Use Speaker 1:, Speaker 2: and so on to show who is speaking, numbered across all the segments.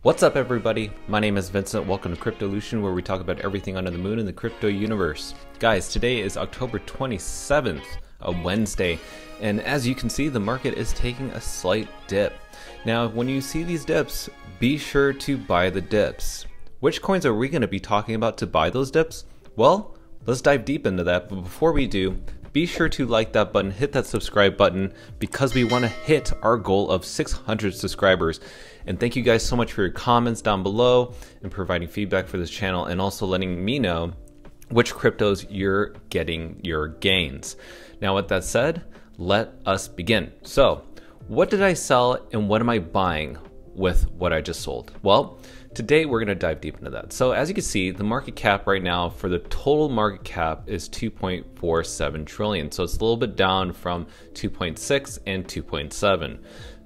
Speaker 1: What's up, everybody? My name is Vincent. Welcome to Cryptolution, where we talk about everything under the moon in the crypto universe. Guys, today is October 27th, a Wednesday, and as you can see, the market is taking a slight dip. Now, when you see these dips, be sure to buy the dips. Which coins are we going to be talking about to buy those dips? Well, let's dive deep into that, but before we do, be sure to like that button, hit that subscribe button, because we want to hit our goal of 600 subscribers. And thank you guys so much for your comments down below and providing feedback for this channel, and also letting me know which cryptos you're getting your gains. Now, with that said, let us begin. So, what did I sell and what am I buying with what I just sold? Well, today we're going to dive deep into that. So as you can see, the market cap right now for the total market cap is 2.47 trillion. So it's a little bit down from 2.6 and 2.7.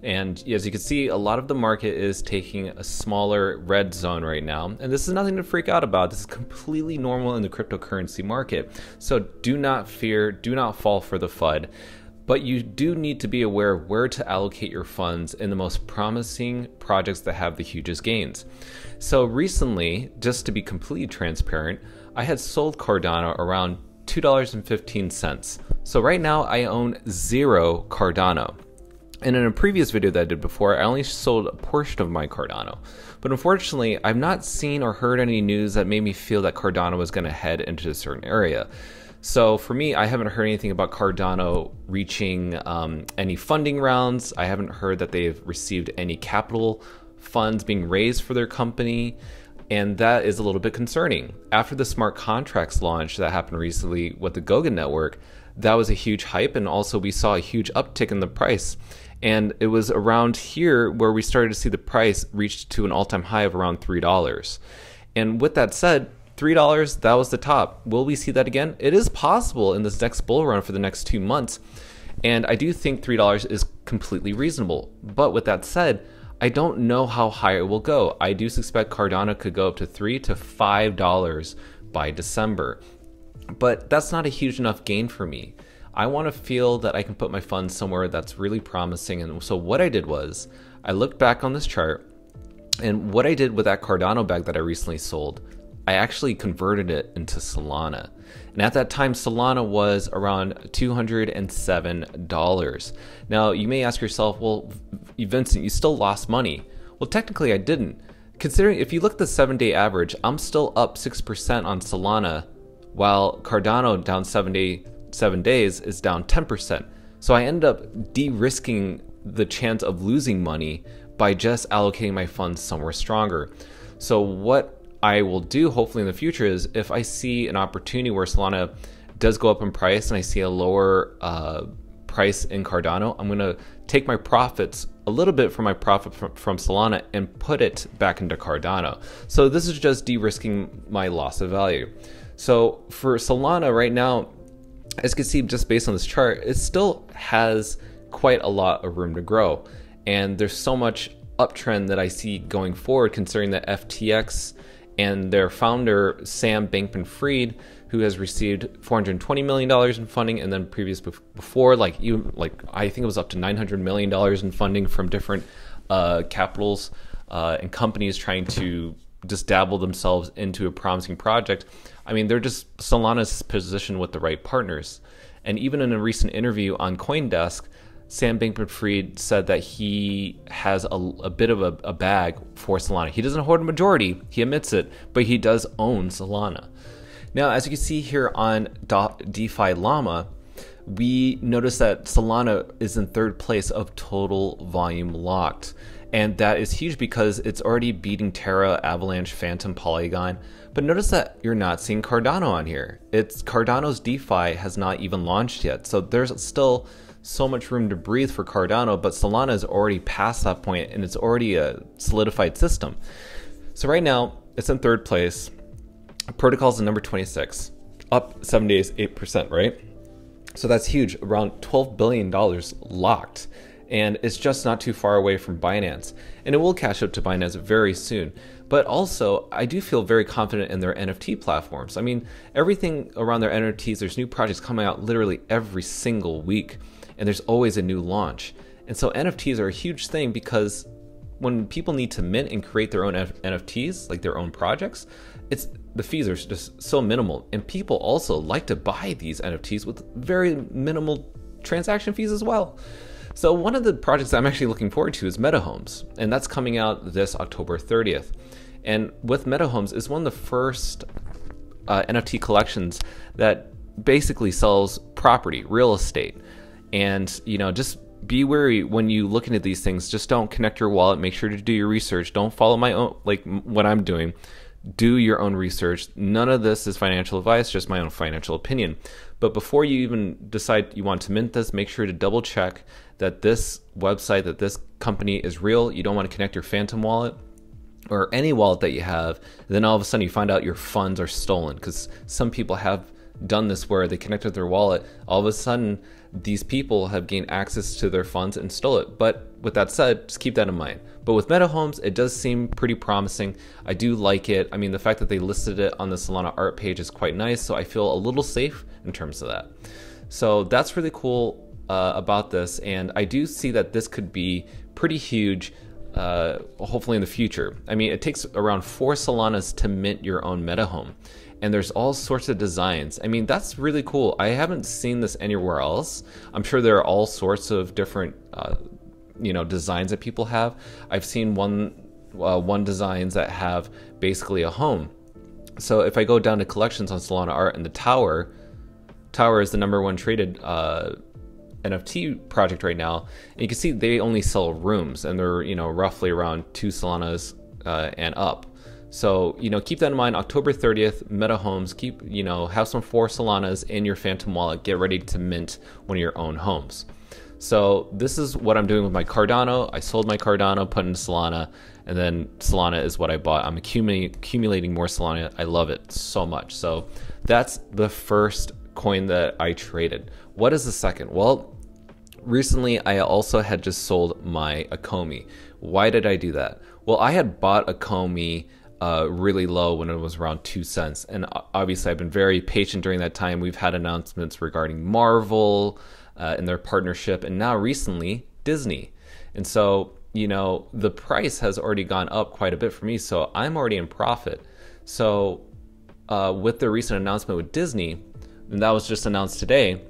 Speaker 1: And as you can see, a lot of the market is taking a smaller red zone right now. And this is nothing to freak out about. This is completely normal in the cryptocurrency market. So do not fear, do not fall for the FUD. But you do need to be aware of where to allocate your funds in the most promising projects that have the hugest gains. So recently, just to be completely transparent, I had sold Cardano around $2.15. So right now I own 0 Cardano. And in a previous video that I did before, I only sold a portion of my Cardano. But unfortunately, I've not seen or heard any news that made me feel that Cardano was going to head into a certain area. So for me, I haven't heard anything about Cardano reaching any funding rounds. I haven't heard that they've received any capital funds being raised for their company. And that is a little bit concerning. After the smart contracts launch that happened recently with the Goga network, that was a huge hype. And also we saw a huge uptick in the price. And it was around here where we started to see the price reach to an all-time high of around $3. And with that said, $3, that was the top. Will we see that again? It is possible in this next bull run for the next 2 months. And I do think $3 is completely reasonable. But with that said, I don't know how high it will go. I do suspect Cardano could go up to $3 to $5 by December. But that's not a huge enough gain for me. I want to feel that I can put my funds somewhere that's really promising. And so what I did was, I looked back on this chart, and what I did with that Cardano bag that I recently sold, I actually converted it into Solana. And at that time, Solana was around $207. Now, you may ask yourself, well, Vincent, you still lost money. Well, technically I didn't. Considering if you look at the 7-day average, I'm still up 6% on Solana, while Cardano down 7 days is down 10%. So I ended up de-risking the chance of losing money by just allocating my funds somewhere stronger. So what I will do hopefully in the future is, if I see an opportunity where Solana does go up in price and I see a lower price in Cardano, I'm going to take my profits, a little bit from my profit from Solana, and put it back into Cardano. So this is just de-risking my loss of value. So for Solana right now, as you can see just based on this chart, it still has quite a lot of room to grow. And there's so much uptrend that I see going forward, considering that FTX and their founder, Sam Bankman-Fried, who has received $420 million in funding, and then before, I think it was up to $900 million in funding from different capitals and companies trying to just dabble themselves into a promising project. I mean, Solana's positioned with the right partners. And even in a recent interview on CoinDesk, Sam Bankman-Fried said that he has a bit of a bag for Solana. He doesn't hold a majority, he admits it, but he does own Solana. Now, as you can see here on DeFi Llama, we notice that Solana is in 3rd place of total volume locked. And that is huge because it's already beating Terra, Avalanche, Phantom, Polygon. But notice that you're not seeing Cardano on here. Cardano's DeFi has not even launched yet. So there's still so much room to breathe for Cardano, but Solana is already past that point and it's already a solidified system. So right now it's in 3rd place. Protocol's in number 26, up 7 days, 8%, right? So that's huge, around $12 billion locked. And it's just not too far away from Binance. And it will cash out to Binance very soon. But also, I do feel very confident in their NFT platforms. I mean, everything around their NFTs, there's new projects coming out literally every single week. And there's always a new launch. And so NFTs are a huge thing because when people need to mint and create their own NFTs, like their own projects, the fees are just so minimal. And people also like to buy these NFTs with very minimal transaction fees as well. So one of the projects that I'm actually looking forward to is MetaHomes, and that's coming out this October 30th. And with MetaHomes is one of the first NFT collections that basically sells property, real estate. And, you know, just be wary when you look into these things. Just don't connect your wallet. Make sure to do your research. Don't follow my own, like what I'm doing. Do your own research. None of this is financial advice, just my own financial opinion. But before you even decide you want to mint this, make sure to double check that this website, that this company is real. You don't want to connect your Phantom wallet or any wallet that you have. And then all of a sudden you find out your funds are stolen, because some people have done this where they connected their wallet. All of a sudden, these people have gained access to their funds and stole it. But with that said, just keep that in mind. But with MetaHomes, it does seem pretty promising. I do like it. I mean, the fact that they listed it on the Solana art page is quite nice, so I feel a little safe in terms of that. So that's really cool about this, and I do see that this could be pretty huge, hopefully in the future. I mean, it takes around 4 Solanas to mint your own MetaHome, and there's all sorts of designs. I mean, that's really cool. I haven't seen this anywhere else. I'm sure there are all sorts of different designs that people have. I've seen one designs that have basically a home. So if I go down to collections on Solana art, and the Tower is the #1 traded NFT project right now, and you can see they only sell rooms, and they're roughly around 2 Solanas and up. So keep that in mind. October 30th, MetaHomes. Keep have some 4 Solanas in your Phantom wallet. Get ready to mint one of your own homes. So this is what I'm doing with my Cardano. I sold my Cardano, put in Solana, and then Solana is what I bought. I'm accumulating more Solana. I love it so much. So that's the first coin that I traded. What is the second? Well, recently I also had just sold my Ecomi. Why did I do that? Well, I had bought Ecomi really low when it was around 2 cents. And obviously I've been very patient during that time. We've had announcements regarding Marvel and their partnership, and now recently Disney. And so, the price has already gone up quite a bit for me, so I'm already in profit. So with the recent announcement with Disney, and that was just announced today,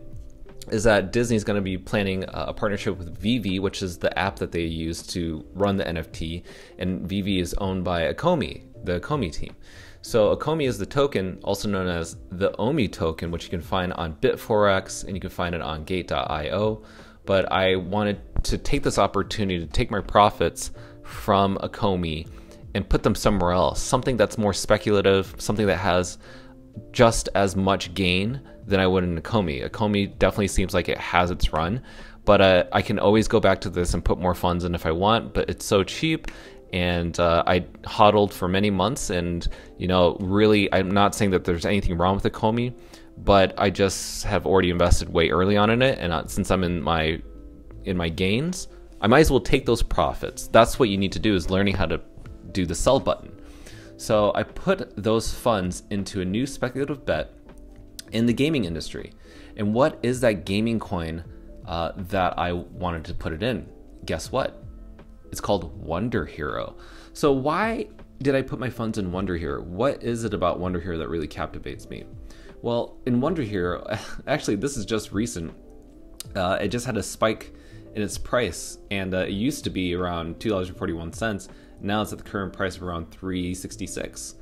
Speaker 1: is that Disney's going to be planning a partnership with VV, which is the app that they use to run the NFT, and VV is owned by Ecomi, the Ecomi team. So Ecomi is the token, also known as the OMI token, which you can find on Bitforex, and you can find it on Gate.io. But I wanted to take this opportunity to take my profits from Ecomi and put them somewhere else, something that's more speculative, something that has just as much gain than I would in Ecomi. Ecomi definitely seems like it has its run, but I can always go back to this and put more funds in if I want, but it's so cheap. And I hodled for many months, and really, I'm not saying that there's anything wrong with Ecomi, but I just have already invested way early on in it, and since I'm in my gains, I might as well take those profits. That's what you need to do, is learning how to do the sell button. So I put those funds into a new speculative bet in the gaming industry. And what is that gaming coin that I wanted to put it in? Guess what? It's called WonderHero. So why did I put my funds in WonderHero? What is it about WonderHero that really captivates me? Well, in WonderHero, actually this is just recent. It just had a spike in its price, and it used to be around $2.41. Now it's at the current price of around $3.66.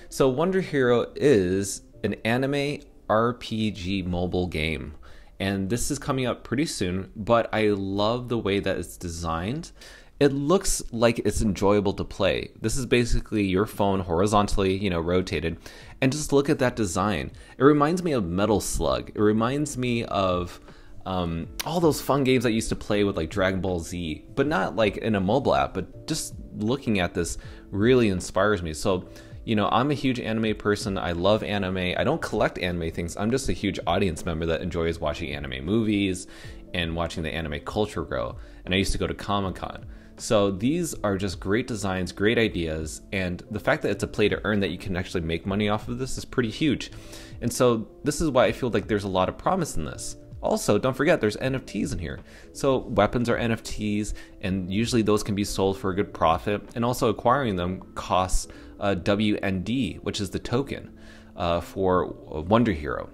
Speaker 1: So WonderHero is an anime RPG mobile game, and this is coming out pretty soon, but I love the way that it's designed. It looks like it's enjoyable to play. This is basically your phone horizontally, rotated, and just look at that design. It reminds me of Metal Slug. It reminds me of all those fun games I used to play with, like Dragon Ball Z, but not like in a mobile app, but just looking at this really inspires me. So, I'm a huge anime person. I love anime. I don't collect anime things. I'm just a huge audience member that enjoys watching anime movies and watching the anime culture grow. And I used to go to Comic-Con. So these are just great designs, great ideas, and the fact that it's a play to earn, that you can actually make money off of this, is pretty huge. And so this is why I feel like there's a lot of promise in this. Also, don't forget there's NFTs in here. So weapons are NFTs, and usually those can be sold for a good profit. And also acquiring them costs WND, which is the token for WonderHero.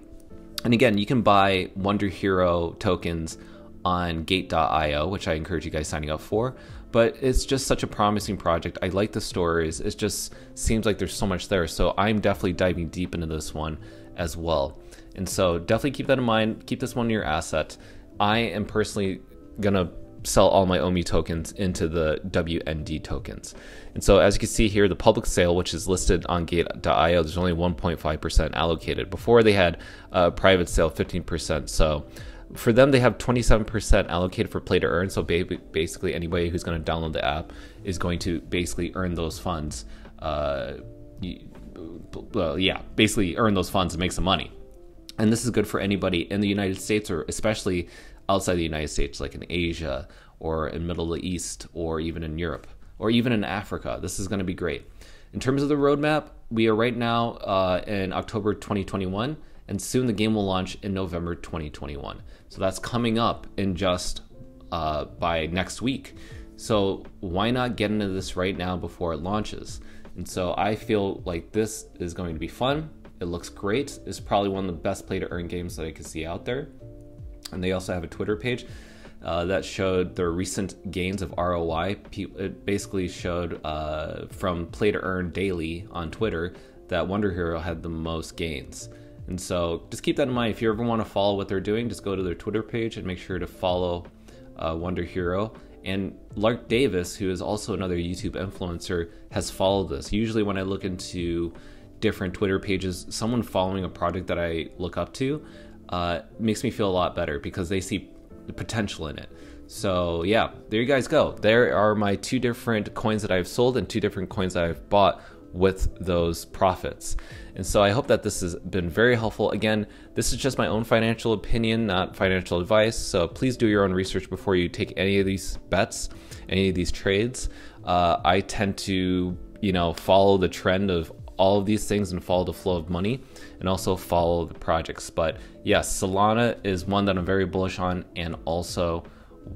Speaker 1: And again, you can buy WonderHero tokens on gate.io, which I encourage you guys signing up for. But it's just such a promising project. I like the stories. It just seems like there's so much there. So I'm definitely diving deep into this one as well. And so definitely keep that in mind. Keep this one in your asset. I am personally gonna sell all my OMI tokens into the WND tokens. And so as you can see here, the public sale, which is listed on gate.io, there's only 1.5% allocated. Before they had a private sale 15%. So for them, they have 27% allocated for play to earn. So basically anybody who's going to download the app is going to basically earn those funds. Basically earn those funds and make some money. And this is good for anybody in the United States, or especially outside the United States, like in Asia or in Middle East, or even in Europe, or even in Africa. This is going to be great. In terms of the roadmap, we are right now in October 2021, and soon the game will launch in November 2021. So that's coming up in just by next week. So why not get into this right now before it launches? And so I feel like this is going to be fun. It looks great. It's probably one of the best play to earn games that I could see out there. And they also have a Twitter page that showed their recent gains of ROI. It basically showed from play to earn daily on Twitter that WonderHero had the most gains. And so just keep that in mind. If you ever want to follow what they're doing, just go to their Twitter page and make sure to follow WonderHero. And Lark Davis, who is also another YouTube influencer, has followed this. Usually when I look into different Twitter pages, someone following a project that I look up to makes me feel a lot better because they see the potential in it. So yeah, there you guys go. There are my 2 different coins that I've sold and 2 different coins that I've bought with those profits. And so I hope that this has been very helpful. Again, this is just my own financial opinion, not financial advice. So please do your own research before you take any of these bets, any of these trades. I tend to, follow the trend of all of these things and follow the flow of money, and also follow the projects. But yes, Solana is one that I'm very bullish on, and also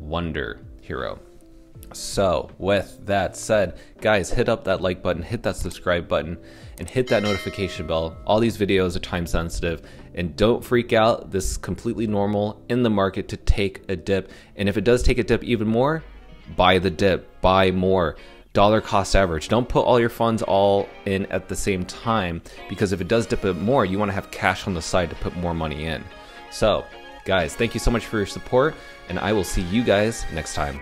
Speaker 1: WonderHero. So with that said, guys, hit up that like button, hit that subscribe button, and hit that notification bell. All these videos are time sensitive, and don't freak out. This is completely normal in the market to take a dip. And if it does take a dip even more, buy the dip, buy more. Dollar cost average. Don't put all your funds all in at the same time, because if it does dip a bit more, you want to have cash on the side to put more money in. So guys, thank you so much for your support, and I will see you guys next time.